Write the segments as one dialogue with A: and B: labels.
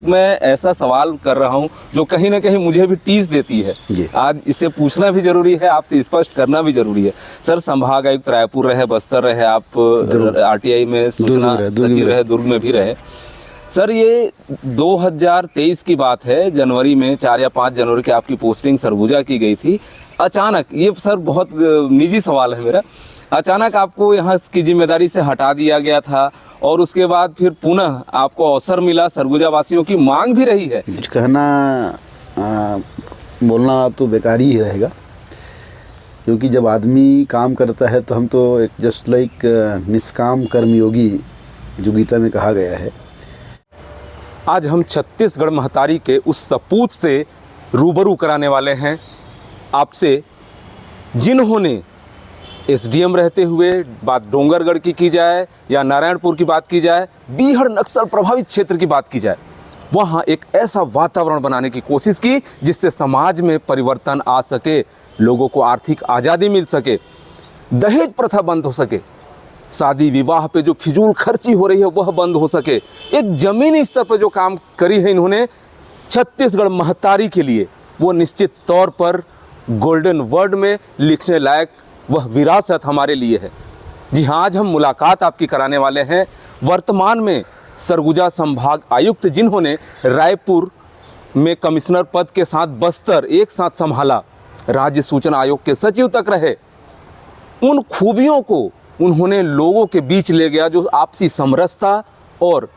A: मैं ऐसा सवाल कर रहा हूं जो कहीं ना कहीं मुझे भी टीज देती है। आज इसे पूछना भी जरूरी है, आपसे स्पष्ट करना भी जरूरी है। सर, संभाग आयुक्त रायपुर रहे, बस्तर रहे, आप आरटीआई में सूचना सचिव रहे, दुर्ग में भी रहे। सर, ये 2023 की बात है, जनवरी में 4 या 5 जनवरी की आपकी पोस्टिंग सरगुजा की गई थी। अचानक, ये सर बहुत निजी सवाल है मेरा, अचानक आपको यहाँ की जिम्मेदारी से हटा दिया गया था और उसके बाद फिर पुनः आपको अवसर मिला। सरगुजा वासियों की मांग भी रही है।
B: कहना बोलना तो बेकार ही रहेगा, क्योंकि जब आदमी काम करता है तो हम तो एक जस्ट लाइक निष्काम कर्मयोगी जो गीता में कहा गया है।
A: आज हम छत्तीसगढ़ महतारी के उस सपूत से रूबरू कराने वाले हैं आपसे, जिन्होंने एसडीएम रहते हुए, बात डोंगरगढ़ की जाए या नारायणपुर की बात की जाए, बीहड़ नक्सल प्रभावित क्षेत्र की बात की जाए, वहाँ एक ऐसा वातावरण बनाने की कोशिश की जिससे समाज में परिवर्तन आ सके, लोगों को आर्थिक आज़ादी मिल सके, दहेज प्रथा बंद हो सके, शादी विवाह पे जो फिजूल खर्ची हो रही है वह बंद हो सके। एक ज़मीनी स्तर पर जो काम करी है इन्होंने छत्तीसगढ़ महतारी के लिए, वो निश्चित तौर पर गोल्डन वर्ड में लिखने लायक वह विरासत हमारे लिए है। जी हाँ, आज हम मुलाकात आपकी कराने वाले हैं वर्तमान में सरगुजा संभाग आयुक्त, जिन्होंने रायपुर में कमिश्नर पद के साथ बस्तर एक साथ संभाला, राज्य सूचना आयोग के सचिव तक रहे। उन खूबियों को उन्होंने लोगों के बीच ले गया, जो आपसी समरसता और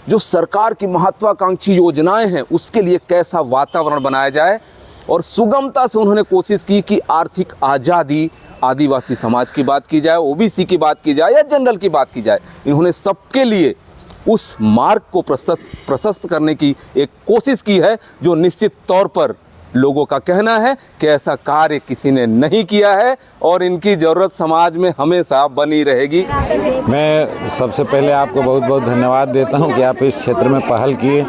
A: जो सरकार की महत्वाकांक्षी योजनाएं हैं उसके लिए कैसा वातावरण बनाया जाए, और सुगमता से उन्होंने कोशिश की कि आर्थिक आज़ादी, आदिवासी समाज की बात की जाए, ओबीसी की बात की जाए या जनरल की बात की जाए, इन्होंने सबके लिए उस मार्ग को प्रशस्त करने की एक कोशिश की है, जो निश्चित तौर पर लोगों का कहना है कि ऐसा कार्य किसी ने नहीं किया है और इनकी ज़रूरत समाज में हमेशा बनी रहेगी।
C: मैं सबसे पहले आपको बहुत बहुत धन्यवाद देता हूं कि आप इस क्षेत्र में पहल किए।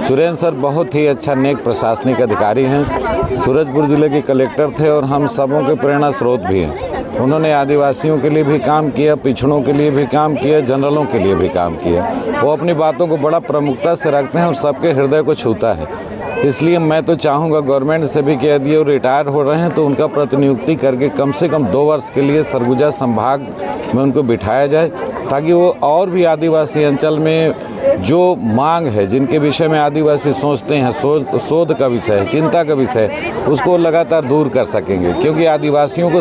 C: सुरेंद्र सर बहुत ही अच्छा नेक प्रशासनिक अधिकारी हैं, सूरजपुर जिले के कलेक्टर थे और हम सबों के प्रेरणा स्रोत भी हैं। उन्होंने आदिवासियों के लिए भी काम किया, पिछड़ों के लिए भी काम किया, जनरलों के लिए भी काम किया। वो अपनी बातों को बड़ा प्रमुखता से रखते हैं और सबके हृदय को छूता है। इसलिए मैं तो चाहूँगा गवर्नमेंट से भी कह दिए, वो रिटायर हो रहे हैं तो उनका प्रतिनियुक्ति करके कम से कम 2 वर्ष के लिए सरगुजा संभाग में उनको बिठाया जाए, ताकि वो और भी आदिवासी अंचल में जो मांग है, जिनके विषय में आदिवासी सोचते हैं, शोध का विषय है, चिंता का विषय है, उसको लगातार दूर कर सकेंगे। क्योंकि आदिवासियों को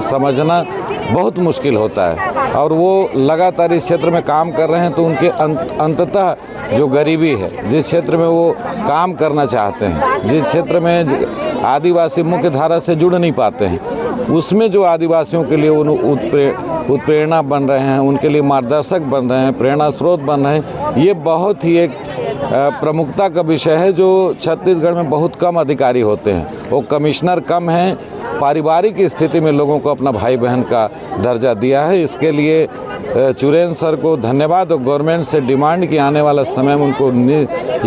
C: समझना बहुत मुश्किल होता है और वो लगातार इस क्षेत्र में काम कर रहे हैं, तो उनके अंततः जो गरीबी है, जिस क्षेत्र में वो काम करना चाहते हैं, जिस क्षेत्र में आदिवासी मुख्य धारा से जुड़ नहीं पाते हैं, उसमें जो आदिवासियों के लिए उत्प्रेरणा बन रहे हैं, उनके लिए मार्गदर्शक बन रहे हैं, प्रेरणा स्रोत बन रहे हैं, ये बहुत ही एक प्रमुखता का विषय है, जो छत्तीसगढ़ में बहुत कम अधिकारी होते हैं। वो कमिश्नर कम हैं, पारिवारिक स्थिति में लोगों को अपना भाई बहन का दर्जा दिया है। इसके लिए चुरेन सर को धन्यवाद, और गवर्नमेंट से डिमांड कि आने वाला समय में उनको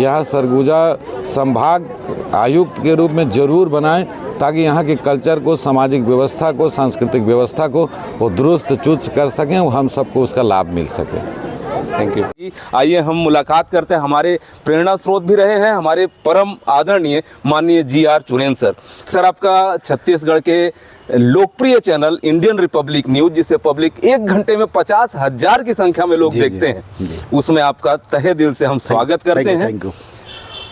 C: यहाँ सरगुजा संभाग आयुक्त के रूप में ज़रूर बनाएं, ताकि यहाँ के कल्चर को, सामाजिक व्यवस्था को, सांस्कृतिक व्यवस्था को वो दुरुस्त चुस्त कर सकें और हम सबको उसका लाभ मिल सके।
A: Thank you. आइए हम मुलाकात करते हैं, हमारे प्रेरणा स्रोत भी रहे हैं, हमारे परम आदरणीय माननीय जी.आर. चुरेन सर। सर, आपका छत्तीसगढ़ के लोकप्रिय चैनल इंडियन रिपब्लिक न्यूज, जिसे पब्लिक 1 घंटे में 50,000 की संख्या में लोग देखते हैं, उसमें आपका तहे दिल से हम स्वागत करते हैं।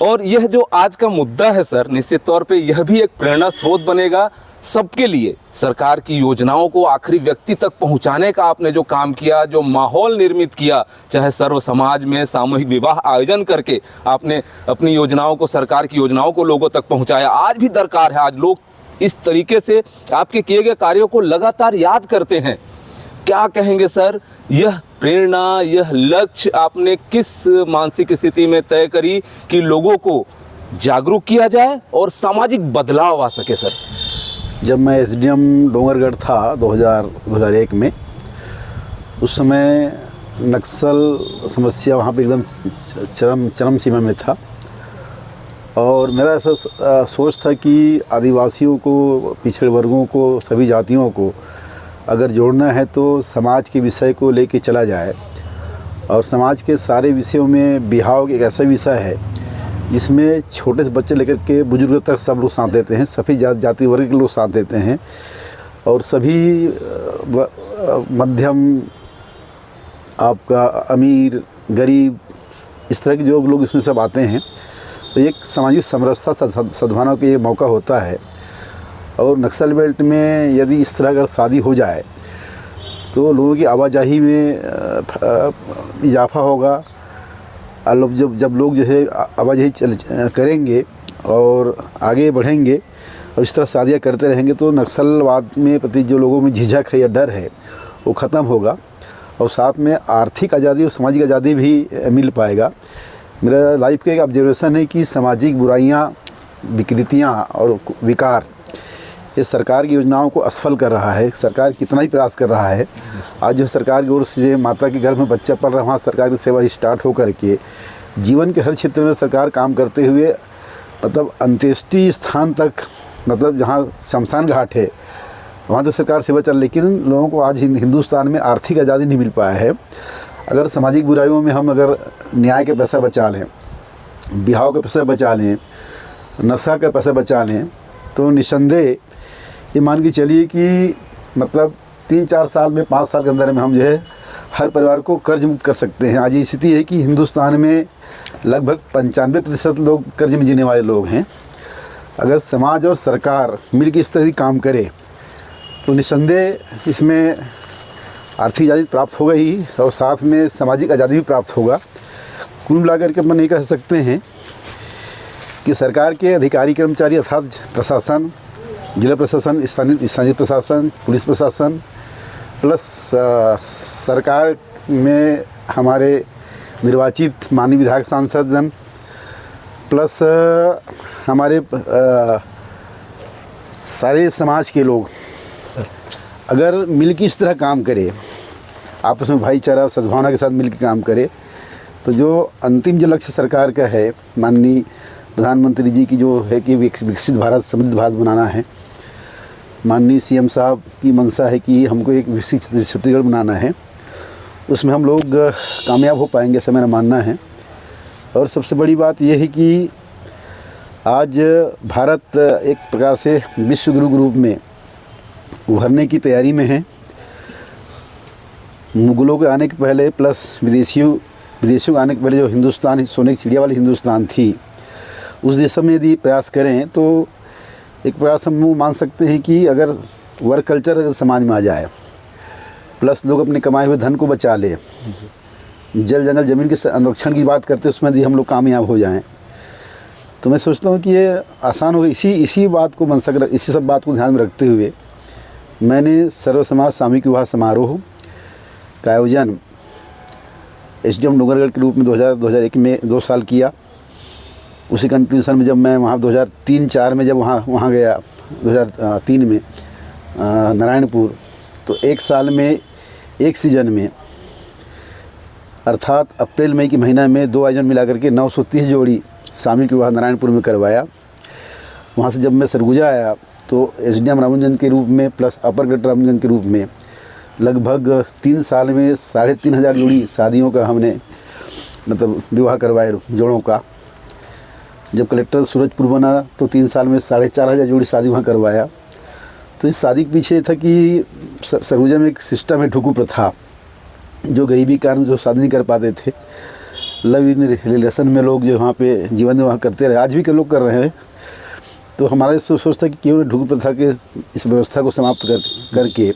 A: और यह जो आज का मुद्दा है सर, निश्चित तौर पे यह भी एक प्रेरणा स्रोत बनेगा सबके लिए। सरकार की योजनाओं को आखिरी व्यक्ति तक पहुंचाने का आपने जो काम किया, जो माहौल निर्मित किया, चाहे सर्व समाज में सामूहिक विवाह आयोजन करके आपने अपनी योजनाओं को, सरकार की योजनाओं को लोगों तक पहुंचाया, आज भी दरकार है। आज लोग इस तरीके से आपके किए गए कार्यों को लगातार याद करते हैं। क्या कहेंगे सर, यह प्रेरणा, यह लक्ष्य आपने किस मानसिक स्थिति में तय करी कि लोगों को जागरूक किया जाए और सामाजिक बदलाव आ सके सर?
B: जब मैं एसडीएम डोंगरगढ़ था 2001 में, उस समय नक्सल समस्या वहाँ पे एकदम चरम सीमा में था, और मेरा ऐसा सोच था कि आदिवासियों को, पिछड़े वर्गों को, सभी जातियों को अगर जोड़ना है तो समाज के विषय को लेके चला जाए। और समाज के सारे विषयों में बिहाव एक ऐसा विषय है जिसमें छोटे से बच्चे लेकर के बुजुर्ग तक सब लोग साथ देते हैं, सभी जाति वर्ग के लोग साथ देते हैं और सभी मध्यम, आपका अमीर, गरीब, इस तरह के जो लोग इसमें सब आते हैं। तो एक सामाजिक समरसता सद्भावना का ये मौका होता है। और नक्सल बेल्ट में यदि इस तरह अगर शादी हो जाए तो लोगों की आवाजाही में इजाफा होगा। और जब लोग जो है आवाजाही करेंगे और आगे बढ़ेंगे और इस तरह शादियाँ करते रहेंगे तो नक्सलवाद में प्रति जो लोगों में झिझक है या डर है वो ख़त्म होगा और साथ में आर्थिक आज़ादी और सामाजिक आज़ादी भी मिल पाएगा। मेरा लाइफ का एक ऑब्जर्वेशन है कि सामाजिक बुराइयां, विकृतियां और विकार ये सरकार की योजनाओं को असफल कर रहा है। सरकार कितना ही प्रयास कर रहा है, आज जो सरकार की ओर से माता के गर्भ में बच्चा पल रहा, वहाँ सरकार की सेवा स्टार्ट होकर के जीवन के हर क्षेत्र में सरकार काम करते हुए मतलब अंत्येष्टि स्थान तक, मतलब जहाँ शमशान घाट है वहाँ तो सरकार सेवा चल, लेकिन लोगों को आज हिंदुस्तान में आर्थिक आज़ादी नहीं मिल पाया है। अगर सामाजिक बुराइयों में हम अगर न्याय के पैसा बचा लें, बिहाव के पैसा बचा लें, नशा का पैसा बचा लें तो निस्संदेह ये मान के चलिए कि मतलब 3-4 साल में, 5 साल के अंदर में हम जो है हर परिवार को कर्ज मुक्त कर सकते हैं। आज ये स्थिति है कि हिंदुस्तान में लगभग 95% लोग कर्ज में जीने वाले लोग हैं। अगर समाज और सरकार मिलकर इस तरह काम करे तो निस्संदेह इसमें आर्थिक आज़ादी प्राप्त होगा ही और साथ में सामाजिक आज़ादी भी प्राप्त होगा। कुल मिलाकर के अपन ये कह सकते हैं कि सरकार के अधिकारी कर्मचारी अर्थात प्रशासन, जिला प्रशासन, स्थानीय प्रशासन, पुलिस प्रशासन प्लस सरकार में हमारे निर्वाचित माननीय विधायक सांसद जन प्लस हमारे सारे समाज के लोग अगर मिल के इस तरह काम करे, आपस में भाईचारा और सद्भावना के साथ मिल के काम करे तो जो अंतिम जो लक्ष्य सरकार का है, माननीय प्रधानमंत्री जी की जो है कि विकसित भारत, समृद्ध भारत बनाना है, माननीय सीएम साहब की मंशा है कि हमको एक विकसित छत्तीसगढ़ बनाना है, उसमें हम लोग कामयाब हो पाएंगे ऐसा मेरा मानना है। और सबसे बड़ी बात यह है कि आज भारत एक प्रकार से विश्व गुरु के रूप में उभरने की तैयारी में है। मुगलों के आने के पहले प्लस विदेशियों के आने के पहले जो हिंदुस्तान, सोने की चिड़िया वाली हिंदुस्तान थी, उस दिशा में यदि प्रयास करें तो एक प्रयास हम मान सकते हैं कि अगर वर्क कल्चर अगर समाज में आ जाए प्लस लोग अपने कमाए हुए धन को बचा ले, जल जंगल ज़मीन के संरक्षण की बात करते उसमें यदि हम लोग कामयाब हो जाएं तो मैं सोचता हूँ कि ये आसान होगा। इसी बात को इसी सब बात को ध्यान में रखते हुए मैंने सर्व समाज सामूहिक विवाह समारोह का आयोजन एसडीएम डोंगरगढ़ के रूप में 2001 में 2 साल किया। उसी कंटिन्यूशन में जब मैं वहाँ 2003-04 में जब वहाँ गया 2003 में नारायणपुर, तो 1 साल में 1 सीजन में अर्थात अप्रैल मई के महीना में 2 आयोजन मिला करके 930 जोड़ी सामूहिक विवाह नारायणपुर में करवाया। वहाँ से जब मैं सरगुजा आया तो एसडीएम रामजन के रूप में प्लस अपर कलेक्टर रामजन के रूप में लगभग 3 साल में 3500 जोड़ी शादियों का हमने मतलब विवाह करवाए जोड़ों का। जब कलेक्टर सूरजपुर बना तो 3 साल में 4500 जोड़ी शादी वहाँ करवाया। तो इस शादी के पीछे था कि सरगुजा में एक सिस्टम है ठुकू प्रथा, जो गरीबी के कारण जो शादी नहीं कर पाते थे, लव इन रिलेशन में लोग जो वहाँ पे जीवन में वहाँ करते रहे, आज भी के लोग कर रहे हैं। तो हमारा सोचता कि क्यों ठुकू प्रथा के इस व्यवस्था को समाप्त करके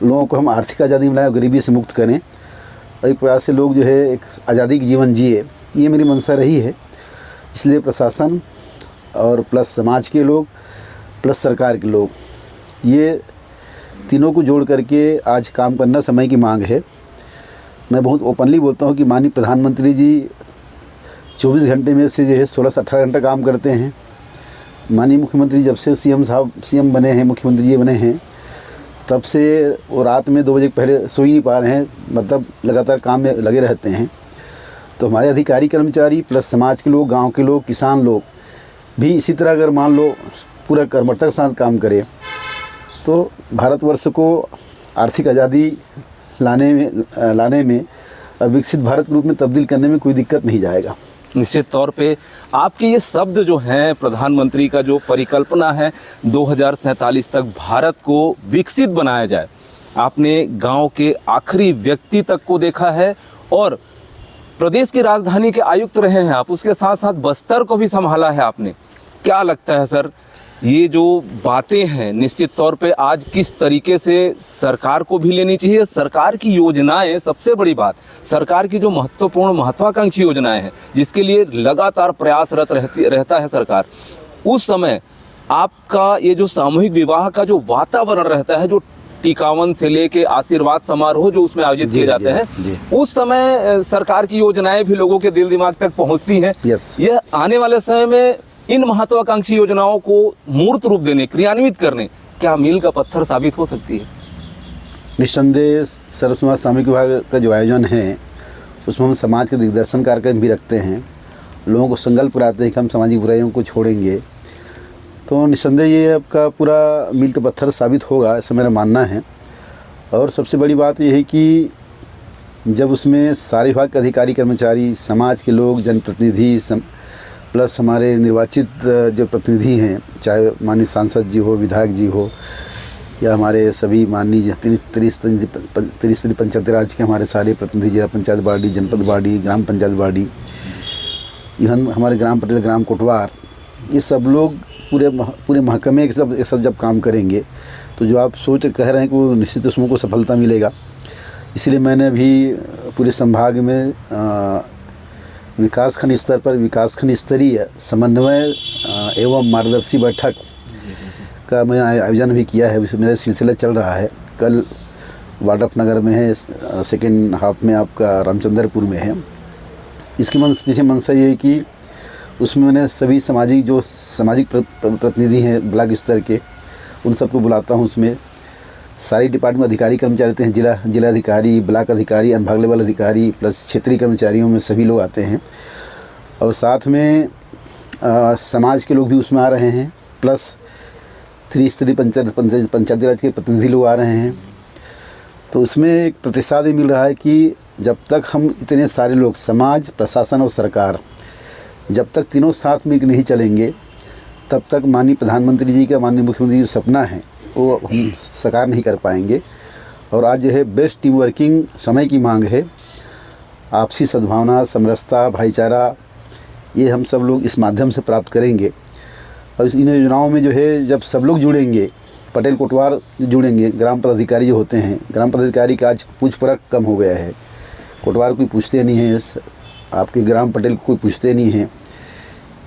B: लोगों को हम आर्थिक आज़ादी मिलाएं और गरीबी से मुक्त करें और एक प्रयास से लोग जो है एक आज़ादी की जीवन जिए, ये मेरी मंशा रही है। इसलिए प्रशासन और प्लस समाज के लोग प्लस सरकार के लोग, ये तीनों को जोड़ करके आज काम करना समय की मांग है। मैं बहुत ओपनली बोलता हूँ कि माननीय प्रधानमंत्री जी 24 घंटे में से जो है 16 से 18 घंटा काम करते हैं। माननीय मुख्यमंत्री जब से सीएम बने हैं, मुख्यमंत्री जी बने हैं, तब से वो रात में 2 बजे पहले सो ही नहीं पा रहे हैं, मतलब लगातार काम में लगे रहते हैं। तो हमारे अधिकारी कर्मचारी प्लस समाज के लोग, गांव के लोग, किसान लोग भी इसी तरह अगर मान लो पूरा कर्मठता के साथ काम करें तो भारतवर्ष को आर्थिक आज़ादी लाने में विकसित भारत के रूप में तब्दील करने में कोई दिक्कत नहीं जाएगा।
A: निश्चित तौर पे आपके ये शब्द जो हैं, प्रधानमंत्री का जो परिकल्पना है 2047 तक भारत को विकसित बनाया जाए, आपने गांव के आखिरी व्यक्ति तक को देखा है और प्रदेश की राजधानी के आयुक्त रहे हैं आप, उसके साथ साथ बस्तर को भी संभाला है आपने। क्या लगता है सर, ये जो बातें हैं निश्चित तौर पे आज किस तरीके से सरकार को भी लेनी चाहिए? सरकार की योजनाएं, सबसे बड़ी बात, सरकार की जो महत्वपूर्ण महत्वाकांक्षी योजनाएं हैं जिसके लिए लगातार प्रयासरत रहता है सरकार, उस समय आपका ये जो सामूहिक विवाह का जो वातावरण रहता है, जो टीकावन से लेके आशीर्वाद समारोह जो उसमें आयोजित किए जाते हैं, उस समय सरकार की योजनाएं भी लोगों के दिल दिमाग तक पहुंचती हैं। यह आने वाले समय में इन महत्वाकांक्षी योजनाओं को मूर्त रूप देने, क्रियान्वित करने, क्या मील का पत्थर साबित हो सकती है?
B: निस्संदेह सर्व समाज सामूहिक विवाह का जो आयोजन है उसमें हम समाज के दिग्दर्शन कार्यक्रम भी रखते हैं, लोगों को संकल्प कराते हैं कि हम सामाजिक बुराइयों को छोड़ेंगे। तो निस्संदेह ये आपका पूरा मील का पत्थर साबित होगा, ऐसा मेरा मानना है। और सबसे बड़ी बात यह है कि जब उसमें सारे विभाग के अधिकारी कर्मचारी, समाज के लोग, जनप्रतिनिधि प्लस हमारे निर्वाचित जो प्रतिनिधि हैं, चाहे माननीय सांसद जी हो, विधायक जी हो, या हमारे सभी माननीय त्रिस्तरीय पंचायती राज के हमारे सारे प्रतिनिधि, जिला पंचायत बॉडी, जनपद बॉडी, ग्राम पंचायत बॉडी, इवन हमारे ग्राम पटेल, ग्राम कोटवार, ये सब लोग पूरे महकमे के सब एक साथ जब काम करेंगे तो जो आप सोच कह रहे हैं कि वो निश्चित उसमें को सफलता मिलेगा। इसलिए मैंने भी पूरे संभाग में विकासखंड स्तर पर विकासखंड स्तरीय समन्वय एवं मार्गदर्शी बैठक का मैं आयोजन भी किया है। मेरा सिलसिला चल रहा है। कल वाड्रफ नगर में है, सेकेंड हाफ में आपका रामचंद्रपुर में है। इसकी पीछे मंशा ये है कि उसमें मैंने सभी सामाजिक प्रतिनिधि हैं ब्लॉक स्तर के, उन सबको बुलाता हूँ। उसमें सारी डिपार्टमेंट अधिकारी कर्मचारी रहते हैं, जिला अधिकारी, ब्लॉक अधिकारी, अनुभाग लेवल अधिकारी प्लस क्षेत्रीय कर्मचारियों में सभी लोग आते हैं। और साथ में समाज के लोग भी उसमें आ रहे हैं, प्लस त्रिस्तरीय पंचायती राज के प्रतिनिधि लोग आ रहे हैं। तो उसमें एक प्रतिसाद मिल रहा है कि जब तक हम इतने सारे लोग, समाज, प्रशासन और सरकार, जब तक तीनों साथ मिलकर नहीं चलेंगे तब तक माननीय प्रधानमंत्री जी का, माननीय मुख्यमंत्री जी जो सपना है वो हम साकार नहीं कर पाएंगे। और आज जो है बेस्ट टीम वर्किंग समय की मांग है। आपसी सद्भावना, समरसता, भाईचारा, ये हम सब लोग इस माध्यम से प्राप्त करेंगे। और इन योजनाओं में जो है जब सब लोग जुड़ेंगे, पटेल कोटवार जुड़ेंगे, ग्राम पदाधिकारी जो होते हैं, ग्राम पदाधिकारी का आज पूछ परख कम हो गया है। कोटवार कोई पूछते नहीं है, आपके ग्राम पटेल को कोई पूछते नहीं है।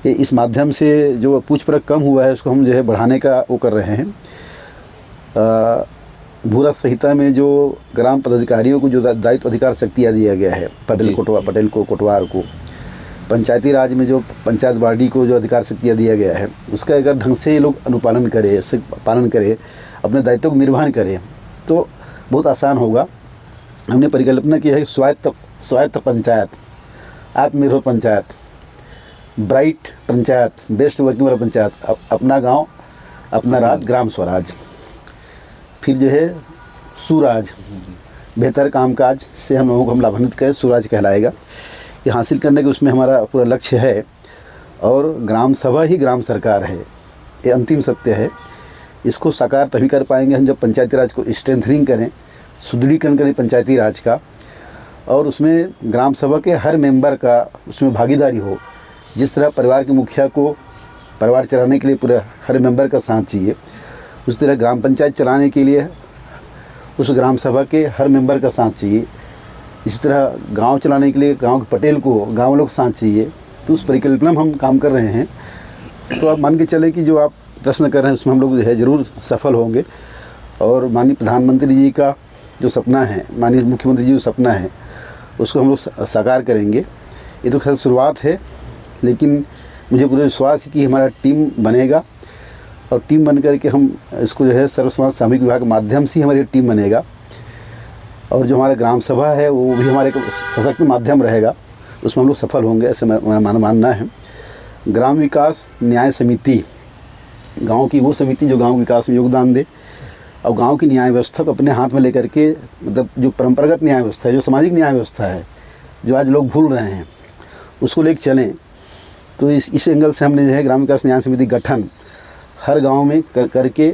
B: ये इस माध्यम से जो पूछ परख कम हुआ है उसको हम जो है बढ़ाने का वो कर रहे हैं। भूरा संहिता में जो ग्राम पदाधिकारियों को जो दायित्व अधिकार शक्तियाँ दिया गया है, पटेल को, कोटवार को, पंचायती राज में जो पंचायत बॉडी को जो अधिकार शक्तियाँ दिया गया है, उसका अगर ढंग से ये लोग अनुपालन करें, पालन करें, अपने दायित्व को निर्वहन करें तो बहुत आसान होगा। हमने परिकल्पना की है कि स्वायत्त पंचायत, आत्मनिर्भर panchayat, bright panchayat, best working वाला पंचायत, अपना गांव, अपना राज, ग्राम स्वराज, फिर जो है सुराज, बेहतर कामकाज से हम लोगों को हम लाभान्वित करें, सुराज कहलाएगा। ये हासिल करने के उसमें हमारा पूरा लक्ष्य है। और ग्राम सभा ही ग्राम सरकार है, ये अंतिम सत्य है। इसको साकार तभी कर पाएंगे हम जब पंचायती राज को स्ट्रेंथनिंग करें, सुदृढ़ीकरण करें पंचायती राज का, और उसमें ग्राम सभा के हर मेंबर का उसमें भागीदारी हो। जिस तरह परिवार के मुखिया को परिवार चलाने के लिए पूरा हर मेंबर का साथ चाहिए, उस तरह ग्राम पंचायत चलाने के लिए उस ग्राम सभा के हर मेंबर का साथ चाहिए। इसी तरह गांव चलाने के लिए गांव के पटेल को गांव लोग साथ चाहिए। तो उस परिकल्पना में हम काम कर रहे हैं। तो आप मान के चले कि जो आप प्रश्न कर रहे हैं उसमें हम लोग जो है ज़रूर सफल होंगे। और माननीय प्रधानमंत्री जी का जो सपना है, माननीय मुख्यमंत्री जी जो सपना है, उसको हम लोग साकार करेंगे। ये तो खैर शुरुआत है, लेकिन मुझे पूरा विश्वास है कि हमारा टीम बनेगा। और टीम बन करके हम इसको जो है सर्व समाज सामूहिक विवाह के माध्यम से हमारी टीम बनेगा। और जो हमारा ग्राम सभा है वो भी हमारे सशक्त माध्यम रहेगा, उसमें हम लोग सफल होंगे, ऐसे मेरा मानना है। ग्राम विकास न्याय समिति, गांव की वो समिति जो गांव विकास में योगदान दे और गांव की न्याय व्यवस्था को अपने हाथ में लेकर के, मतलब जो परंपरागत न्याय व्यवस्था है, जो सामाजिक न्याय व्यवस्था है, जो आज लोग भूल रहे हैं, उसको लेकर चलें। तो इस एंगल से हमने जो है ग्राम विकास न्याय समिति गठन हर गांव में करके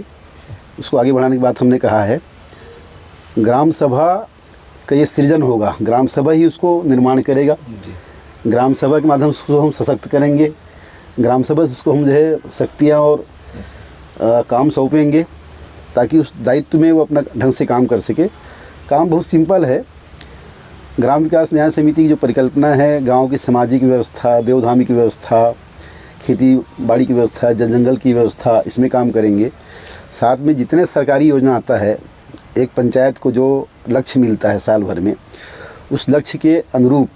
B: उसको आगे बढ़ाने की बात हमने कहा है। ग्राम सभा का ये सृजन होगा, ग्राम सभा ही उसको निर्माण करेगा। ग्राम सभा के माध्यम से उसको हम सशक्त करेंगे, ग्राम सभा से उसको हम जो है शक्तियाँ और काम सौंपेंगे ताकि उस दायित्व में वो अपना ढंग से काम कर सके। काम बहुत सिंपल है। ग्राम विकास न्याय समिति की जो परिकल्पना है, गांव की सामाजिक व्यवस्था, देवधामी की व्यवस्था, खेती बाड़ी की व्यवस्था, जंगल की व्यवस्था, इसमें काम करेंगे। साथ में जितने सरकारी योजना आता है, एक पंचायत को जो लक्ष्य मिलता है साल भर में, उस लक्ष्य के अनुरूप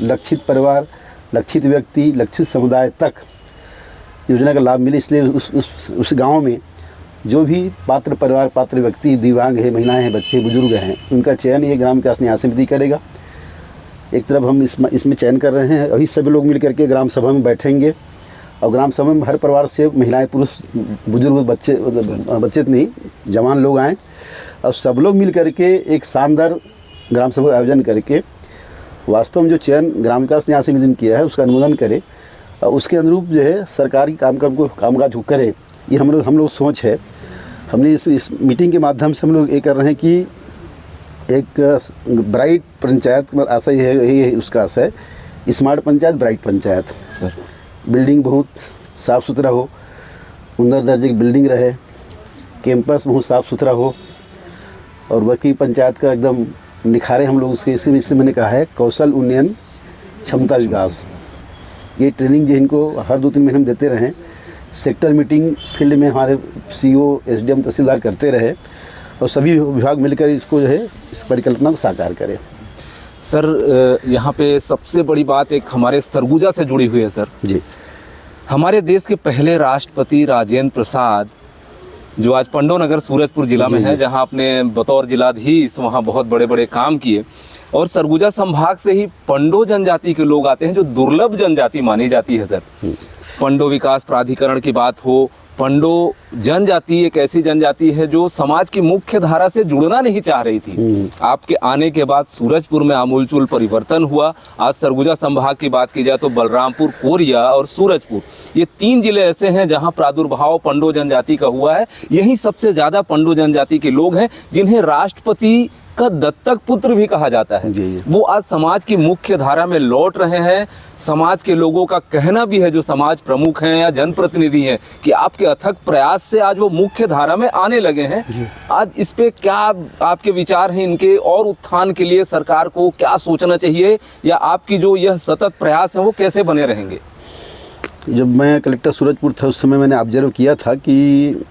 B: लक्षित परिवार, लक्षित व्यक्ति, लक्षित समुदाय तक योजना का लाभ मिले, इसलिए उस गांव में जो भी पात्र परिवार, पात्र व्यक्ति, दिव्यांग है, महिलाएं हैं, बच्चे, बुजुर्ग हैं, उनका चयन ये ग्राम विकास न्याय समिति करेगा। एक तरफ हम इसमें चयन कर रहे हैं, अभी सभी लोग मिल करके ग्राम सभा में बैठेंगे और ग्राम सभा में हर परिवार से महिलाएं, पुरुष, बुजुर्ग, बच्चे नहीं, जवान लोग आएँ और सब लोग मिल करके एक शानदार ग्राम सभा का आयोजन करके वास्तव में जो चयन ग्राम विकास न्याय समिति ने किया है उसका अनुमोदन करे और उसके अनुरूप जो है सरकारी कामकाज को करे। ये हम लोग सोच है। हमने इस मीटिंग के माध्यम से हम लोग ये कर रहे हैं कि एक ब्राइट पंचायत, आशा ये उसका आशा है smart panchayat, bright panchayat.
A: Sir,
B: building बहुत साफ़ सुथरा हो, उन्नत दर्जे की बिल्डिंग रहे, कैंपस बहुत साफ़ सुथरा हो और वर्किंग पंचायत का एकदम निखारे हम लोग उसके। इसलिए मैंने कहा है कौशल उन्नयन, क्षमता विकास। ये ट्रेनिंग जो इनको हर 2-3 महीने में देते रहें। सेक्टर मीटिंग फील्ड में हमारे सीओ, एसडीएम, तहसीलदार करते रहे और सभी विभाग मिलकर इसको जो है इस परिकल्पना को साकार करें।
A: सर, यहाँ पे सबसे बड़ी बात एक हमारे सरगुजा से जुड़ी हुई है। सर
B: जी,
A: हमारे देश के पहले राष्ट्रपति राजेंद्र प्रसाद, जो आज पंडोनगर सूरजपुर जिला में है, जहाँ आपने बतौर जिलाधीश वहाँ बहुत बड़े बड़े काम किए, और सरगुजा संभाग से ही पंडो जनजाति के लोग आते हैं जो दुर्लभ जनजाति मानी जाती है। सर, पंडो विकास प्राधिकरण की बात हो, पंडो जनजाति एक ऐसी जनजाति है जो समाज की मुख्य धारा से जुड़ना नहीं चाह रही थी। आपके आने के बाद सूरजपुर में आमूलचूल परिवर्तन हुआ। आज सरगुजा संभाग की बात की जाए तो बलरामपुर, कोरिया और सूरजपुर, ये 3 जिले ऐसे हैं जहां प्रादुर्भाव पंडो जनजाति का हुआ है। यही सबसे ज्यादा पंडो जनजाति के लोग हैं जिन्हें राष्ट्रपति का दत्तक पुत्र भी कहा जाता है। वो आज समाज की मुख्य धारा में लौट रहे हैं। समाज के लोगों का कहना भी है, जो समाज प्रमुख हैं या जनप्रतिनिधि हैं, कि आपके अथक प्रयास से आज वो मुख्य धारा में आने लगे हैं। आज इस पे क्या आपके विचार हैं? इनके और उत्थान के लिए सरकार को क्या सोचना चाहिए, या आपकी जो यह सतत प्रयास है वो कैसे बने रहेंगे?
B: जब मैं कलेक्टर सूरजपुर था उस समय मैंने ऑब्जर्व किया था कि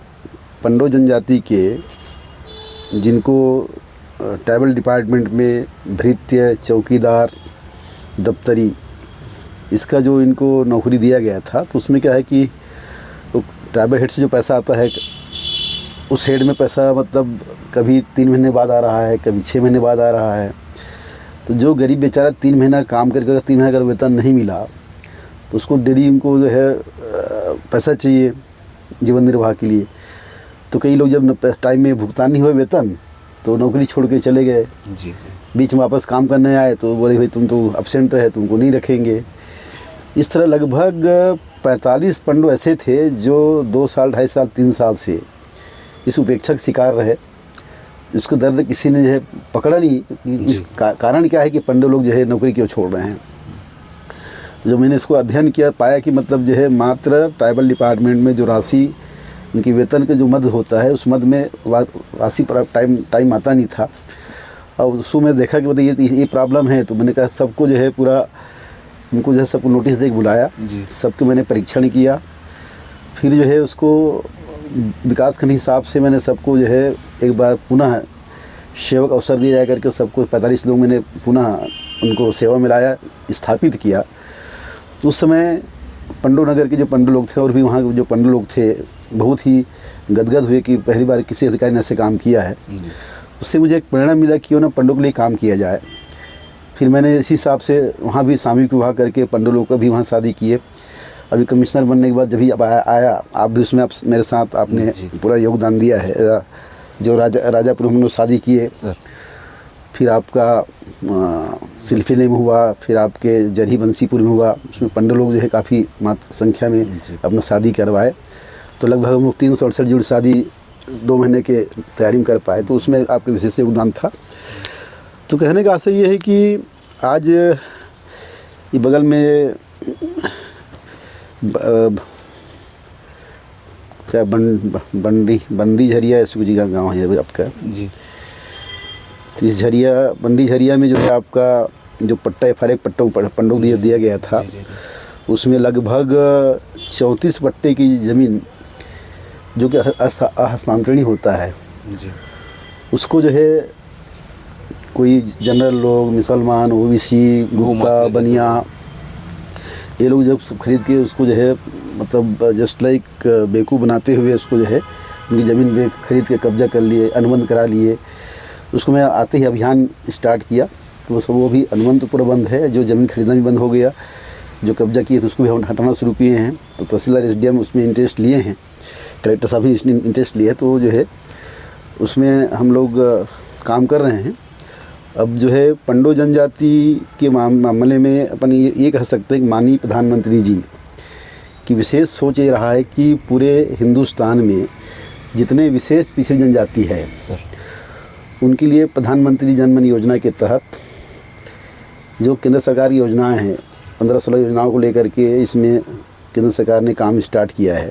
B: पंडो जनजाति के जिनको ट्राइबल डिपार्टमेंट में भृत्य, चौकीदार, दफ्तरी, इसका जो इनको नौकरी दिया गया था, तो उसमें क्या है कि तो ट्राइबल हेड से जो पैसा आता है, उस हेड में पैसा मतलब कभी 3 महीने बाद आ रहा है, कभी 6 महीने बाद आ रहा है। तो जो गरीब बेचारा 3 महीना काम करके अगर 3 महीना अगर वेतन नहीं मिला तो उसको डेली उनको जो है पैसा चाहिए जीवन निर्वाह के लिए। तो कई लोग जब टाइम में भुगतान नहीं हुए वेतन तो नौकरी छोड़ के चले गए।
A: जी,
B: बीच में वापस काम करने आए तो बोले भाई तुम तो एब्सेंट रहे, तुमको नहीं रखेंगे। इस तरह लगभग 45 पंडो ऐसे थे जो 2 साल, 2.5 साल, 3 साल से इस उपेक्षा का शिकार रहे। उसको दर्द किसी ने जो है पकड़ा नहीं। इस कारण क्या है कि पंडो लोग जो है नौकरी क्यों छोड़ रहे हैं। जो मैंने इसको अध्ययन किया, पाया कि मतलब जो है मात्र ट्राइबल डिपार्टमेंट में जो राशि उनकी वेतन का जो मद होता है, उस मद में राशि पर टाइम आता नहीं था। और उसको मैं देखा कि मतलब ये प्रॉब्लम है। तो मैंने कहा सबको जो है पूरा उनको जो है सबको नोटिस दे के बुलाया, सबके मैंने परीक्षण किया। फिर जो है उसको विकास खंड हिसाब से मैंने सबको जो है एक बार पुनः सेवक अवसर दिया जा करके सबको 45 लोग मैंने पुनः उनको सेवा में लाया, स्थापित किया। तो उस समय पंडो नगर के जो पंडो लोग थे और भी वहाँ जो पंडो लोग थे बहुत ही गदगद हुए कि पहली बार किसी अधिकारी ने ऐसे काम किया है। उससे मुझे एक प्रेरणा मिला कि क्यों ना पंडो के लिए काम किया जाए। फिर मैंने इसी हिसाब से वहाँ भी सामूहिक विवाह करके पंडो लोग का भी वहाँ शादी किए। अभी कमिश्नर बनने के बाद जब भी आया, आप भी उसमें मेरे साथ आपने पूरा योगदान दिया है। जो राजापुर में शादी किए। फिर आपका सिलफिले में हुआ, फिर आपके जरही बंसीपुर में हुआ। उसमें पंडित लोग जो है काफ़ी मात्र संख्या में अपना शादी करवाए। तो लगभग हम लोग 368 जोड़ी शादी 2 महीने के तैयारी में कर पाए। तो उसमें आपका विशेष योगदान था। तो कहने का आशय ये है कि आज ये बगल में क्या बंदी झरिया ऐसी जी का गाँव है आपका
A: जी।
B: तो इस बंदी झरिया में जो है आपका जो पट्टा FR पंडों दिया गया था, उसमें लगभग 34 पट्टे की ज़मीन जो कि हस्तांतरणी होता है
A: जी।
B: उसको जो है कोई जनरल लोग, मुसलमान, OBC, गुप्ता, बनिया, ये लोग जब खरीद के उसको जो है मतलब जस्ट लाइक बेवकूफ़ बनाते हुए उसको जो है उनकी ज़मीन खरीद के कब्जा कर लिए, अनुबंध करा लिए। उसको मैं आते ही अभियान स्टार्ट किया। तो वो भी अनुबंध पर बंद है, जो ज़मीन खरीदना भी बंद हो गया, जो कब्जा किए थे उसको भी हम हटाना शुरू किए हैं। तो तहसीलदार SDM उसमें इंटरेस्ट लिए हैं, कलेक्टर साहब भी इसमें इंटरेस्ट लिया। तो जो है उसमें हम लोग काम कर रहे हैं। अब जो है पंडो जनजाति के मामले में अपन ये कह सकते हैं कि माननीय प्रधानमंत्री जी की विशेष सोच ये रहा है कि पूरे हिंदुस्तान में जितने विशेष पिछड़ी जनजाति है
A: सर,
B: उनके लिए प्रधानमंत्री जनमन योजना के तहत जो केंद्र सरकार की योजनाएं हैं, 15-16 योजनाओं को लेकर के इसमें केंद्र सरकार ने काम स्टार्ट किया है।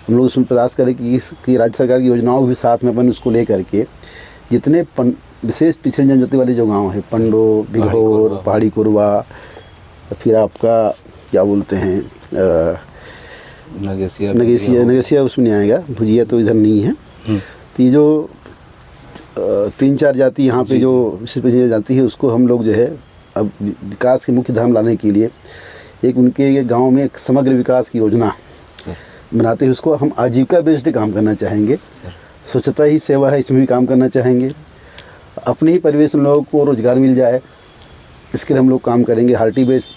B: हम लोग उसमें प्रयास करें कि राज्य सरकार की योजनाओं को भी साथ में अपन उसको लेकर के जितने विशेष पिछड़ी जनजाति वाले जो गांव है, पंडो, बिघोर, पहाड़ी कुरवा, फिर आपका क्या बोलते हैं नगेसिया उसमें नहीं आएगा, भुजिया तो इधर नहीं है। तो ये जो 3-4 जाति यहाँ पे जो विशेष पिछड़ी जाति है, उसको हम लोग जो है अब विकास की मुख्य धारा में लाने के लिए एक उनके गांव में एक समग्र विकास की योजना बनाते हुए उसको हम आजीविका बेस्ड काम करना चाहेंगे। स्वच्छता ही सेवा है, इसमें भी काम करना चाहेंगे। अपने ही परिवेश में लोगों को रोज़गार मिल जाए, इसके लिए हम लोग काम करेंगे।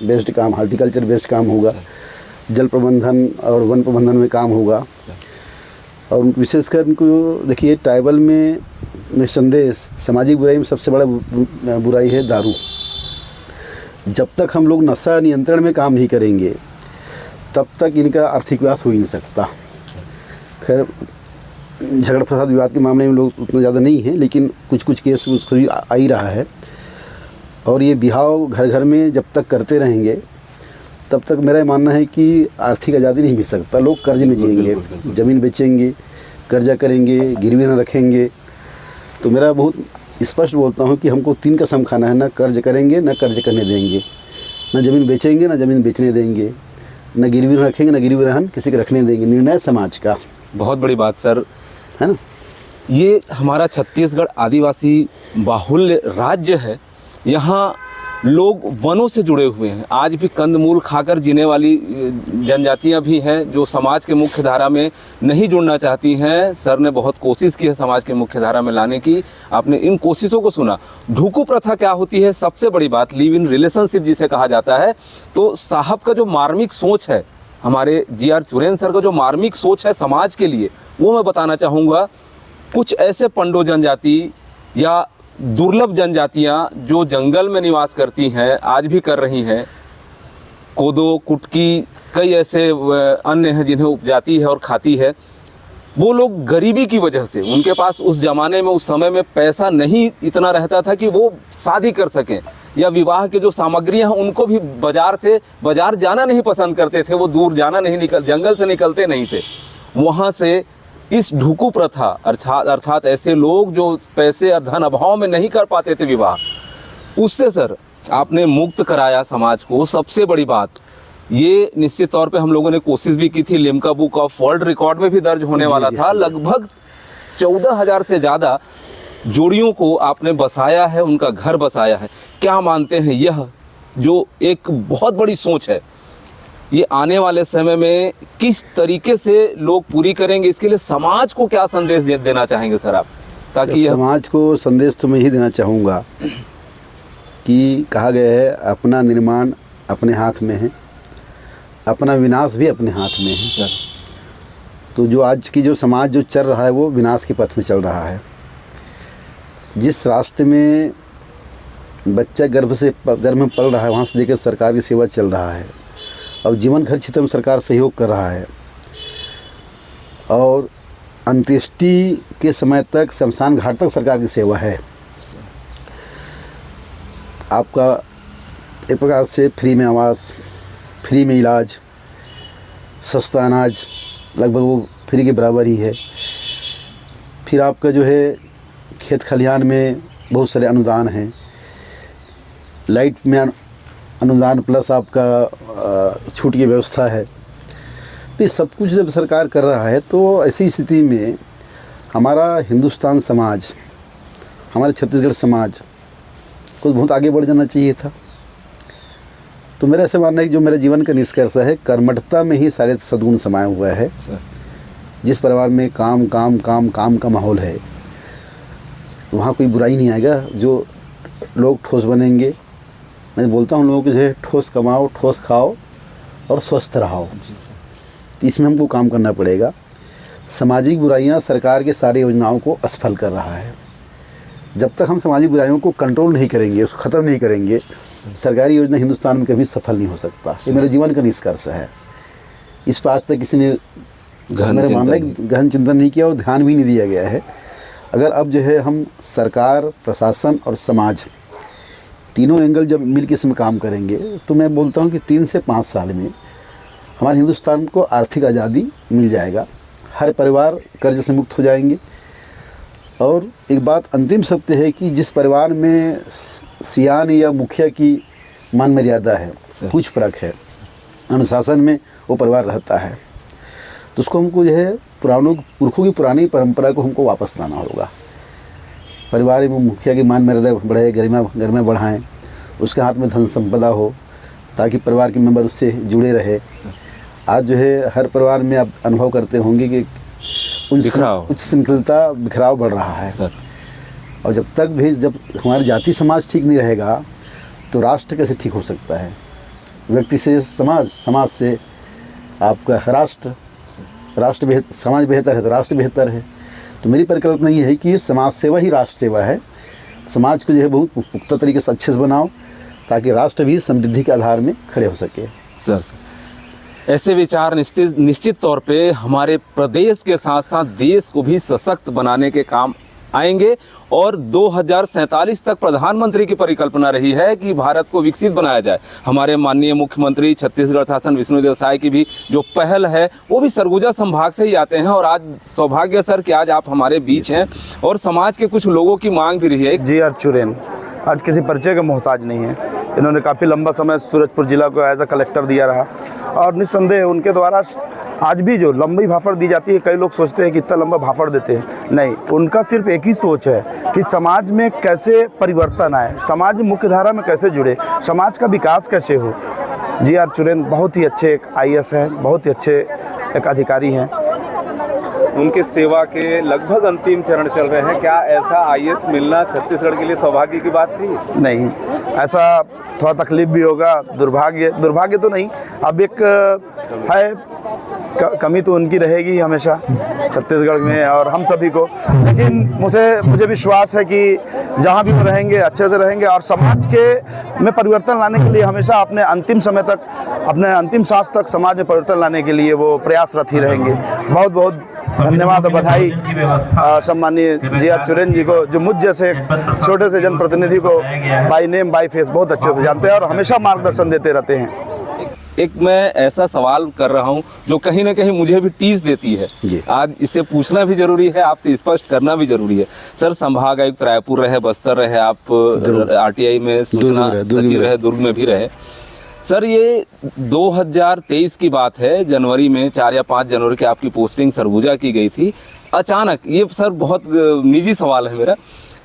B: बेस्ड काम, हार्टिकल्चर बेस्ड काम होगा, जल प्रबंधन और वन प्रबंधन में काम होगा। और विशेषकर उनको देखिए, ट्राइबल में निस्संदेह सामाजिक बुराई में सबसे बड़ा बुराई है दारू। जब तक हम लोग नशा नियंत्रण में काम नहीं करेंगे तब तक इनका आर्थिक विकास हो ही नहीं सकता। खैर, झगड़ा फसाद विवाद के मामले में लोग उतना ज़्यादा नहीं हैं, लेकिन कुछ केस उसको भी आ ही रहा है। और ये बिहाव घर घर में जब तक करते रहेंगे तब तक मेरा मानना है कि आर्थिक आज़ादी नहीं मिल सकता। लोग कर्ज में जिएंगे, ज़मीन बेचेंगे, कर्जा करेंगे, गिरवी न रखेंगे। तो मेरा बहुत स्पष्ट बोलता हूँ कि हमको 3 कसम खाना है, ना कर्ज करेंगे, ना कर्ज करने देंगे, ना ज़मीन बेचेंगे, ना ज़मीन बेचने देंगे, ना गिरवी रखेंगे, ना गिरवी रहन किसी को रखने देंगे। निर्णय समाज का।
A: बहुत बड़ी बात सर,
B: है ना।
A: ये हमारा छत्तीसगढ़ आदिवासी बाहुल्य राज्य है। यहाँ लोग वनों से जुड़े हुए हैं। आज भी कंदमूल खाकर जीने वाली जनजातियां भी हैं जो समाज के मुख्य धारा में नहीं जुड़ना चाहती हैं। सर ने बहुत कोशिश की है समाज के मुख्य धारा में लाने की। आपने इन कोशिशों को सुना। ढुकू प्रथा क्या होती है? सबसे बड़ी बात, लिव इन रिलेशनशिप जिसे कहा जाता है। तो साहब का जो मार्मिक सोच है, हमारे GR चुरेन सर का जो मार्मिक सोच है समाज के लिए, वो मैं बताना चाहूँगा। कुछ ऐसे पंडो जनजाति या दुर्लभ जनजातियां जो जंगल में निवास करती हैं, आज भी कर रही हैं। कोदो, कुटकी, कई ऐसे अन्य हैं जिन्हें उपजाती है और खाती है। वो लोग गरीबी की वजह से, उनके पास उस ज़माने में, उस समय में पैसा नहीं इतना रहता था कि वो शादी कर सकें, या विवाह के जो सामग्रियां हैं उनको भी बाजार जाना नहीं पसंद करते थे। वो दूर जाना नहीं, जंगल से निकलते नहीं थे। वहाँ से इस ढुकू प्रथा अर्थात ऐसे लोग जो पैसे और धन अभाव में नहीं कर पाते थे विवाह, उससे सर आपने मुक्त कराया समाज को। सबसे बड़ी बात ये, निश्चित तौर पे हम लोगों ने कोशिश भी की थी, Limca book of world record में भी दर्ज होने वाला था। लगभग 14,000 से ज़्यादा जोड़ियों को आपने बसाया है, उनका घर बसाया है। क्या मानते हैं, यह जो एक बहुत बड़ी सोच है, ये आने वाले समय में किस तरीके से लोग पूरी करेंगे? इसके लिए समाज को क्या संदेश देना चाहेंगे सर आप, ताकि
B: समाज को संदेश तो मैं ही देना चाहूँगा कि कहा गया है अपना निर्माण अपने हाथ में है, अपना विनाश भी अपने हाथ में है सर। तो जो आज की जो समाज जो चल रहा है वो विनाश के पथ में चल रहा है। जिस राष्ट्र में बच्चा गर्भ में पल रहा है, वहाँ से लेकर सरकार की सेवा चल रहा है। और जीवन हर क्षेत्र में सरकार सहयोग कर रहा है। और अंत्येष्टि के समय तक, शमशान घाट तक सरकार की सेवा है। आपका एक प्रकार से फ्री में आवास, फ्री में इलाज, सस्ता अनाज, लगभग वो फ्री के बराबर ही है। फिर आपका जो है खेत खलिहान में बहुत सारे अनुदान हैं, लाइट में अनुदान प्लस आपका छूट की व्यवस्था है। तो ये सब कुछ जब सरकार कर रहा है तो ऐसी स्थिति में हमारा हिंदुस्तान समाज, हमारे छत्तीसगढ़ समाज को बहुत आगे बढ़ जाना चाहिए था। तो मेरा ऐसा मानना है कि जो मेरे जीवन का निष्कर्ष है, कर्मठता में ही सारे सद्गुण समाया हुआ है। जिस परिवार में काम काम काम काम का माहौल है, वहाँ कोई बुराई नहीं आएगा। जो लोग ठोस बनेंगे, मैं बोलता हूँ लोगों को, जो है ठोस कमाओ, ठोस खाओ और स्वस्थ रहो। इसमें हमको काम करना पड़ेगा। सामाजिक बुराइयाँ सरकार के सारी योजनाओं को असफल कर रहा है। जब तक हम सामाजिक बुराइयों को कंट्रोल नहीं करेंगे, उसको ख़त्म नहीं करेंगे, सरकारी योजना हिंदुस्तान में कभी सफल नहीं हो सकता। ये मेरे जीवन का निष्कर्ष है। इस पर आज तक किसी ने मेरे मामले गहन चिंतन नहीं किया और ध्यान भी नहीं दिया गया है। अगर अब जो है हम सरकार, प्रशासन और समाज तीनों एंगल जब मिल के इसमें काम करेंगे तो मैं बोलता हूँ कि 3 से 5 साल में हमारे हिंदुस्तान को आर्थिक आज़ादी मिल जाएगा। हर परिवार कर्ज से मुक्त हो जाएंगे। और एक बात अंतिम सत्य है कि जिस परिवार में सियान या मुखिया की मान मर्यादा है, पूछ परख है, अनुशासन में वो परिवार रहता है, तो उसको हमको जो है पुरखों की पुरानी परंपरा को हमको वापस लाना होगा। परिवार में मुखिया की मान मर्यादा बढ़े, गरिमा बढ़ाएं, उसके हाथ में धन संपदा हो ताकि परिवार के मेंबर उससे जुड़े रहे। आज जो है हर परिवार में आप अनुभव करते होंगे कि उच्च श्रृंखलता, बिखराव बढ़ रहा है सर। और जब तक भी जब हमारी जाति समाज ठीक नहीं रहेगा तो राष्ट्र कैसे ठीक हो सकता है? व्यक्ति से समाज, समाज से आपका राष्ट्र, समाज बेहतर है तो राष्ट्र बेहतर है। तो मेरी परिकल्पना ये है कि समाज सेवा ही राष्ट्र सेवा है। समाज को जो है बहुत पुख्ता तरीके से अच्छे से बनाओ ताकि राष्ट्र भी समृद्धि के आधार में खड़े हो सके।
A: सर ऐसे विचार निश्चित तौर पे हमारे प्रदेश के साथ साथ देश को भी सशक्त बनाने के काम आएंगे। और 2047 तक प्रधानमंत्री की परिकल्पना रही है कि भारत को विकसित बनाया जाए। हमारे माननीय मुख्यमंत्री छत्तीसगढ़ शासन विष्णुदेव साय की भी जो पहल है वो भी सरगुजा संभाग से ही आते हैं। और आज सौभाग्य सर कि आज आप हमारे बीच हैं और समाज के कुछ लोगों की मांग भी रही है।
D: जी.आर. चुरेन आज किसी परिचय का मोहताज नहीं है। इन्होंने काफ़ी लंबा समय सूरजपुर जिला को एज अ कलेक्टर दिया रहा और निस्संदेह उनके द्वारा आज भी जो लंबी भाफड़ दी जाती है, कई लोग सोचते हैं कि इतना लंबा भाफड़ देते हैं, नहीं, उनका सिर्फ एक ही सोच है कि समाज में कैसे परिवर्तन आए, समाज मुख्यधारा में कैसे जुड़े, समाज का विकास कैसे हो। जी.आर. चुरेन बहुत ही अच्छे एक IAS हैं, बहुत ही अच्छे एक अधिकारी हैं।
A: उनके सेवा के लगभग अंतिम चरण चल रहे हैं। क्या ऐसा IAS मिलना छत्तीसगढ़ के लिए सौभाग्य की बात थी?
D: नहीं, ऐसा थोड़ा तकलीफ भी होगा, दुर्भाग्य तो नहीं, अब एक है कमी तो उनकी रहेगी हमेशा छत्तीसगढ़ में और हम सभी को। लेकिन मुझे विश्वास है कि जहाँ भी वो रहेंगे अच्छे से रहेंगे और समाज के में परिवर्तन लाने के लिए हमेशा अपने अंतिम समय तक, अपने अंतिम सांस तक समाज में परिवर्तन लाने के लिए वो प्रयासरत ही रहेंगे। बहुत बहुत धन्यवाद और बधाई सम्मानीय जी.आर. चुरेन जी को, जो मुझ जैसे छोटे से जनप्रतिनिधि को बाय नेम बाय फेस बहुत अच्छे से जानते हैं और हमेशा मार्गदर्शन देते रहते हैं।
A: एक मैं ऐसा सवाल कर रहा हूं जो कहीं ना कहीं मुझे भी टीस देती है, आज इसे पूछना भी जरूरी है, आपसे स्पष्ट करना भी जरूरी है। सर, संभाग आयुक्त रायपुर रहे, बस्तर रहे, आप RTI में सूचना सचिव रहे, दुर्ग में भी रहे। सर, ये 2023 की बात है, जनवरी में 4 या 5 जनवरी की आपकी पोस्टिंग सरगुजा की गई थी। अचानक, ये सर बहुत निजी सवाल है मेरा,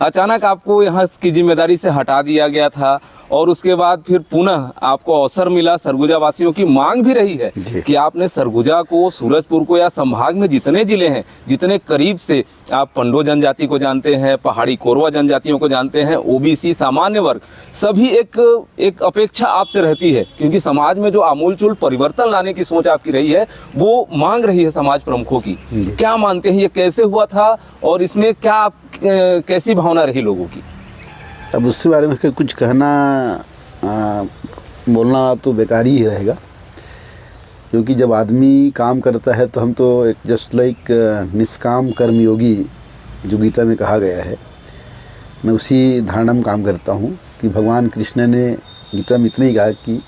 A: अचानक आपको यहाँ की जिम्मेदारी से हटा दिया गया था और उसके बाद फिर पुनः आपको अवसर मिला। सरगुजा वासियों की मांग भी रही है कि आपने सरगुजा को, सूरजपुर को या संभाग में जितने जिले हैं, जितने करीब से आप पंडो जनजाति को जानते हैं, पहाड़ी कोरवा जनजातियों को जानते हैं, OBC सामान्य वर्ग, सभी एक अपेक्षा आपसे रहती है क्योंकि समाज में जो आमूलचूल परिवर्तन लाने की सोच आपकी रही है वो मांग रही है समाज प्रमुखों की। क्या मानते हैं, ये कैसे हुआ था और इसमें क्या कैसी भावना रही लोगों की?
B: अब उसके बारे में कुछ कहना बोलना तो बेकार ही रहेगा, क्योंकि जब आदमी काम करता है तो हम तो एक जस्ट लाइक निष्काम कर्मयोगी जो गीता में कहा गया है, मैं उसी धारणा में काम करता हूँ कि भगवान कृष्ण ने गीता में इतना ही कहा कि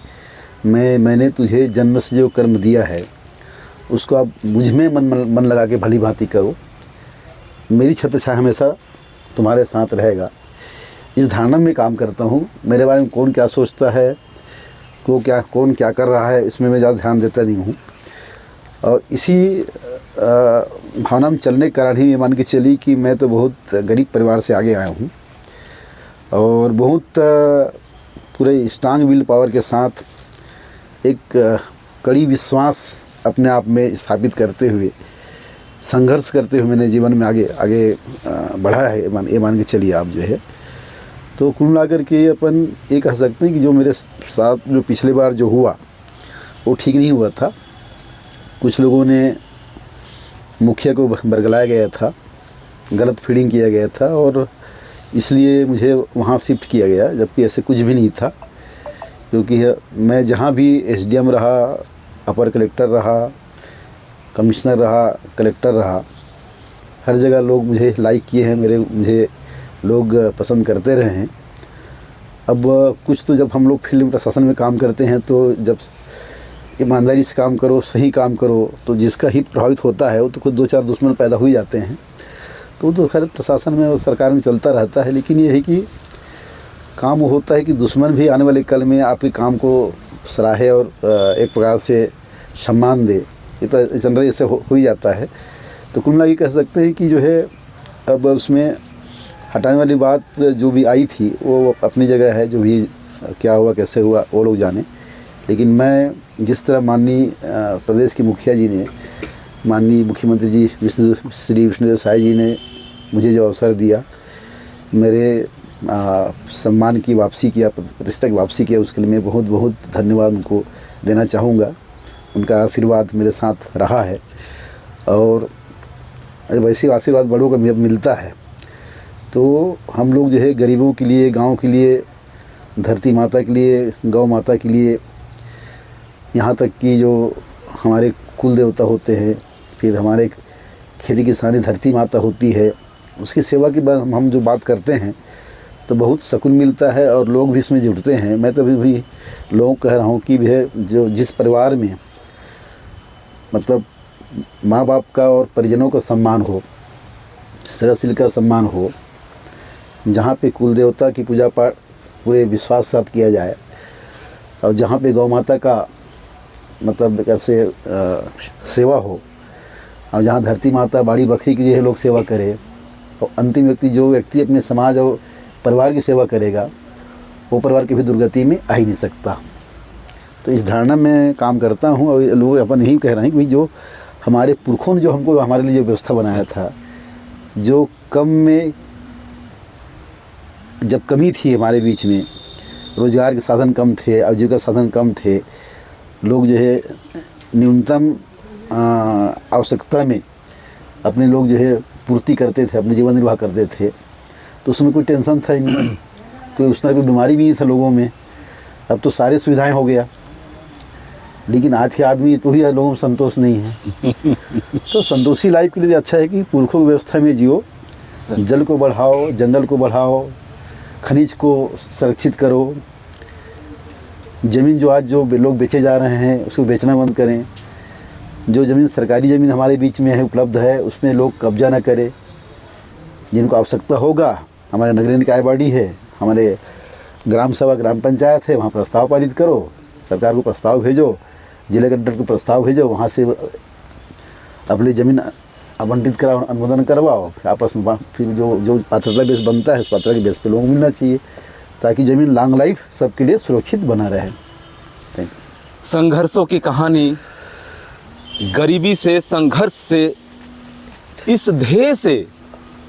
B: मैंने तुझे जन्म से जो कर्म दिया है उसको आप मुझ में मन लगा के भली भांति करो, मेरी छत्र छाया हमेशा तुम्हारे साथ रहेगा। इस धारणा में काम करता हूँ। मेरे बारे में कौन क्या सोचता है, कौन क्या कर रहा है, इसमें मैं ज़्यादा ध्यान देता नहीं हूँ। और इसी भावना में चलने के कारण ही ये मान के चली कि मैं तो बहुत गरीब परिवार से आगे आया हूँ और बहुत पूरे स्ट्रांग विल पावर के साथ एक कड़ी विश्वास अपने आप में स्थापित करते हुए, संघर्ष करते हुए मैंने जीवन में आगे बढ़ा है। ये मान के चलिए आप जो है। तो कुल मिलाकर के अपन ये कह सकते हैं कि जो मेरे साथ जो पिछले बार जो हुआ वो ठीक नहीं हुआ था। कुछ लोगों ने मुखिया को बरगलाया गया था, गलत फीडिंग किया गया था और इसलिए मुझे वहाँ शिफ्ट किया गया, जबकि ऐसे कुछ भी नहीं था। क्योंकि मैं जहाँ भी एसडीएम रहा, अपर कलेक्टर रहा, कमिश्नर रहा, कलेक्टर रहा, हर जगह लोग मुझे लाइक किए हैं, मुझे लोग पसंद करते रहे हैं। अब कुछ तो जब हम लोग फील्ड प्रशासन में काम करते हैं तो जब ईमानदारी से काम करो, सही काम करो, तो जिसका हित प्रभावित होता है वो तो खुद 2-4 दुश्मन पैदा हो ही जाते हैं। तो खैर प्रशासन में और सरकार में चलता रहता है। लेकिन ये है कि काम वो होता है कि दुश्मन भी आने वाले कल में आपके काम को सराहे और एक प्रकार से सम्मान दे। ये तो जनरली ऐसे हो ही जाता है। तो कुल मिला ये कह सकते हैं कि जो है अब उसमें हटाने वाली बात जो भी आई थी वो अपनी जगह है। जो भी क्या हुआ कैसे हुआ वो लोग जाने। लेकिन मैं जिस तरह माननीय प्रदेश के मुखिया जी ने, माननीय मुख्यमंत्री जी श्री विष्णुदेव साय जी ने मुझे जो अवसर दिया, मेरे सम्मान की वापसी किया, प्रतिष्ठा की वापसी किया, उसके लिए मैं बहुत बहुत धन्यवाद उनको देना चाहूँगा। उनका आशीर्वाद मेरे साथ रहा है और वैसे आशीर्वाद बड़ों का मिलता है। तो हम लोग जो है गरीबों के लिए, गांव के लिए, धरती माता के लिए, गौ माता के लिए, यहाँ तक कि जो हमारे कुल देवता होते हैं, फिर हमारे खेती किसानी धरती माता होती है, उसकी सेवा की बात हम जो बात करते हैं तो बहुत सुकून मिलता है और लोग भी इसमें जुड़ते हैं। मैं तो भी लोगों को कह रहा हूँ कि वह जो जिस परिवार में मतलब माँ बाप का और परिजनों का सम्मान हो, सगासिल का सम्मान हो, जहाँ पे कुल देवता की पूजा पाठ पूरे विश्वास के साथ किया जाए और जहाँ पे गौ माता का मतलब कैसे सेवा हो और जहाँ धरती माता बाड़ी बकरी की जो लोग सेवा करें और अंतिम व्यक्ति जो व्यक्ति अपने समाज और परिवार की सेवा करेगा वो परिवार की भी दुर्गति में आ ही नहीं सकता। तो इस धारणा में काम करता हूँ और लोग अपन यही कह रहे हैं कि भाई जो हमारे पुरखों ने जो हमको हमारे लिए जो व्यवस्था बनाया था, जो कम में जब कमी थी हमारे बीच में, रोज़गार के साधन कम थे, आजीविका साधन कम थे, लोग जो है न्यूनतम आवश्यकता में अपने लोग जो है पूर्ति करते थे, अपने जीवन निर्वाह करते थे, तो उसमें कोई टेंशन था ही नहीं, कोई उस तरह की बीमारी भी नहीं था लोगों में। अब तो सारी सुविधाएं हो गया, लेकिन आज के आदमी तो ही लोगों में संतोष नहीं है। तो संतोषी लाइफ के लिए अच्छा है कि पुरखों की व्यवस्था में जियो, जल को बढ़ाओ, जंगल को बढ़ाओ, खनिज को संरक्षित करो, ज़मीन जो आज जो लोग बेचे जा रहे हैं उसको बेचना बंद करें, जो ज़मीन सरकारी ज़मीन हमारे बीच में है उपलब्ध है उसमें लोग कब्जा ना करें, जिनको आवश्यकता होगा, हमारे नगरीय निकाय बॉडी है, हमारे ग्राम सभा ग्राम पंचायत है, वहाँ प्रस्ताव पारित करो, सरकार को प्रस्ताव भेजो, जिला कलेक्टर को प्रस्ताव भेजो, वहाँ से अपनी ज़मीन आवंटित कराओ, अनुमोदन करवाओ, आपस में फिर जो पात्रता बेस बनता है उस पात्रता के बेस पे लोगों को मिलना चाहिए ताकि ज़मीन लॉन्ग लाइफ सबके लिए सुरक्षित बना रहे। Thank you.
A: संघर्षों की कहानी, गरीबी से, संघर्ष से, इस ध्येय से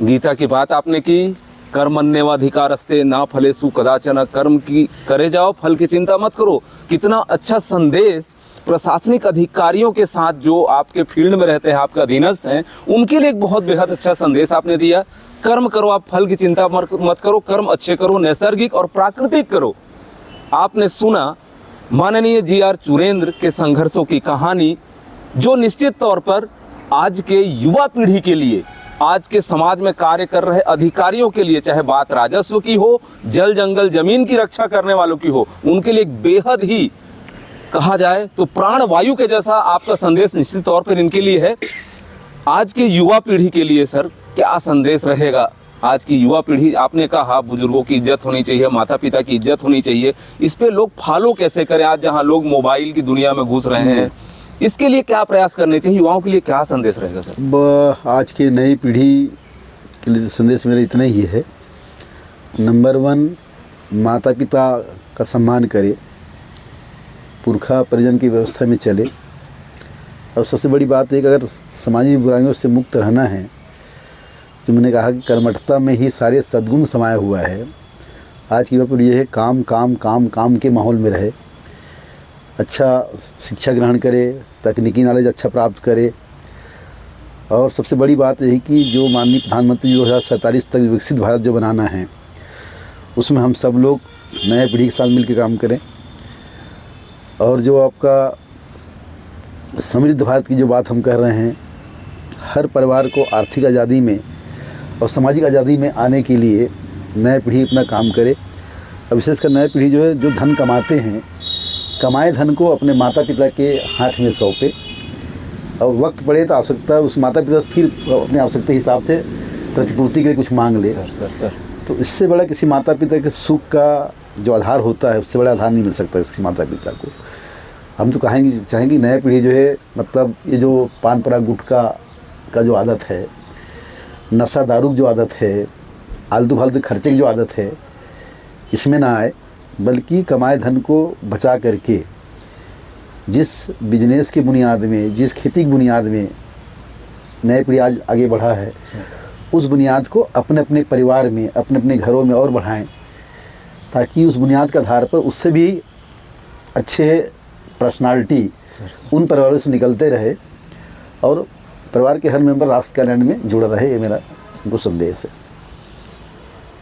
A: गीता की बात आपने की, कर्मण्येवाधिकारस्ते ना फलेषु कदाचन, कर्म की करे जाओ, फल की चिंता मत करो। कितना अच्छा संदेश प्रशासनिक अधिकारियों के साथ जो आपके फील्ड में रहते हैं, आपके अधीनस्थ हैं, उनके लिए एक बहुत बेहद अच्छा संदेश आपने दिया। कर्म करो, आप फल की चिंता मत करो, कर्म अच्छे करो, नैसर्गिक और प्राकृतिक करो। आपने सुना माननीय जी.आर. चुरेंद्र के संघर्षों की कहानी, जो निश्चित तौर पर आज के युवा पीढ़ी के लिए, आज के समाज में कार्य कर रहे अधिकारियों के लिए, चाहे बात राजस्व की हो, जल जंगल जमीन की रक्षा करने वालों की हो, उनके लिए एक बेहद ही कहा जाए तो प्राण वायु के जैसा आपका संदेश निश्चित तौर पर इनके लिए है। आज के युवा पीढ़ी के लिए सर क्या संदेश रहेगा? आज की युवा पीढ़ी, आपने कहा बुजुर्गों की इज्जत होनी चाहिए, माता पिता की इज्जत होनी चाहिए, इस पे लोग फॉलो कैसे करें आज जहां लोग मोबाइल की दुनिया में घुस रहे हैं? इसके लिए क्या प्रयास करने चाहिए? युवाओं के लिए क्या संदेश रहेगा सर?
B: आज की नई पीढ़ी के लिए संदेश मेरा इतना ही है। नंबर 1, माता पिता का सम्मान करे, पुरखा परिजन की व्यवस्था में चले, और सबसे बड़ी बात है कि अगर सामाजिक बुराइयों से मुक्त रहना है तो मैंने कहा कि कर्मठता में ही सारे सद्गुण समाया हुआ है। आज की युवा पीढ़ी है काम काम काम काम के माहौल में रहे, अच्छा शिक्षा ग्रहण करे, तकनीकी नॉलेज अच्छा प्राप्त करे, और सबसे बड़ी बात यही कि जो माननीय प्रधानमंत्री 2047 तक विकसित भारत जो बनाना है, उसमें हम सब लोग नए पीढ़ी के साथ मिलकर काम करें। और जो आपका समृद्ध भारत की जो बात हम कर रहे हैं, हर परिवार को आर्थिक आज़ादी में और सामाजिक आज़ादी में आने के लिए नए पीढ़ी अपना काम करे। और विशेषकर नए पीढ़ी जो है, जो धन कमाते हैं, कमाए धन को अपने माता पिता के हाथ में सौंपे, और वक्त पड़े तो आवश्यकता उस माता पिता से फिर अपने आवश्यकता के हिसाब से प्रतिपूर्ति के लिए कुछ मांग ले।
A: सर
B: तो इससे बड़ा किसी माता पिता के सुख का जो आधार होता है, उससे बड़ा आधार नहीं मिल सकता किसी माता पिता को। हम तो चाहेंगे नई पीढ़ी जो है, मतलब ये जो पान पराग गुटखा का जो आदत है, नशा दारू जो आदत है, आलतू फालतू खर्चे की जो आदत है, इसमें ना आए, बल्कि कमाए धन को बचा करके जिस बिजनेस की बुनियाद में, जिस खेती की बुनियाद में नई पीढ़ी आज आगे बढ़ा है, उस बुनियाद को अपने अपने परिवार में, अपने अपने घरों में और बढ़ाएं, ताकि उस बुनियाद के आधार पर उससे भी अच्छे पर्सनालिटी उन परिवारों से निकलते रहे, और परिवार के हर मेंबर राष्ट्र कल्याण में जुड़ा रहे। ये मेरा उनको संदेश है।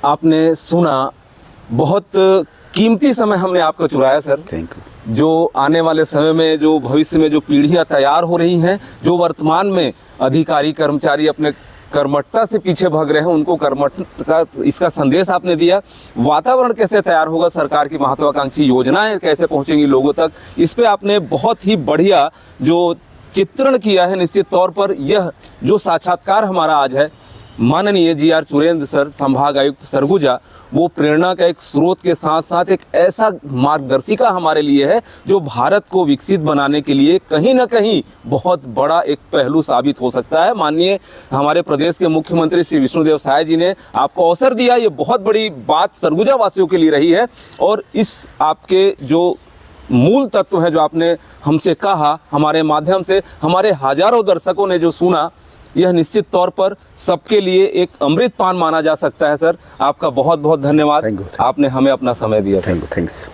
A: आपने सुना, बहुत कीमती समय हमने आपका चुराया सर।
B: Thank you.
A: जो आने वाले समय में, जो भविष्य में जो पीढ़ियां तैयार हो रही हैं, जो वर्तमान में अधिकारी कर्मचारी अपने कर्मठता से पीछे भाग रहे हैं, उनको कर्मठ का इसका संदेश आपने दिया। वातावरण कैसे तैयार होगा, सरकार की महत्वाकांक्षी योजनाएं कैसे पहुंचेंगी लोगों तक, इस पे आपने बहुत ही बढ़िया जो चित्रण किया है। निश्चित तौर पर यह जो साक्षात्कार हमारा आज है माननीय जी.आर. चुरेंद्र सर, संभाग आयुक्त सरगुजा, वो प्रेरणा का एक स्रोत के साथ साथ एक ऐसा मार्गदर्शिका हमारे लिए है जो भारत को विकसित बनाने के लिए कहीं ना कहीं बहुत बड़ा एक पहलू साबित हो सकता है। माननीय हमारे प्रदेश के मुख्यमंत्री श्री विष्णुदेव साय जी ने आपको अवसर दिया, ये बहुत बड़ी बात सरगुजा वासियों के लिए रही है। और इस आपके जो मूल तत्व है जो आपने हमसे कहा, हमारे माध्यम से हमारे हजारों दर्शकों ने जो सुना, यह निश्चित तौर पर सबके लिए एक अमृत पान माना जा सकता है। सर, आपका बहुत बहुत धन्यवाद।
B: Thank you.
A: आपने हमें अपना समय दिया।
B: थैंक्स।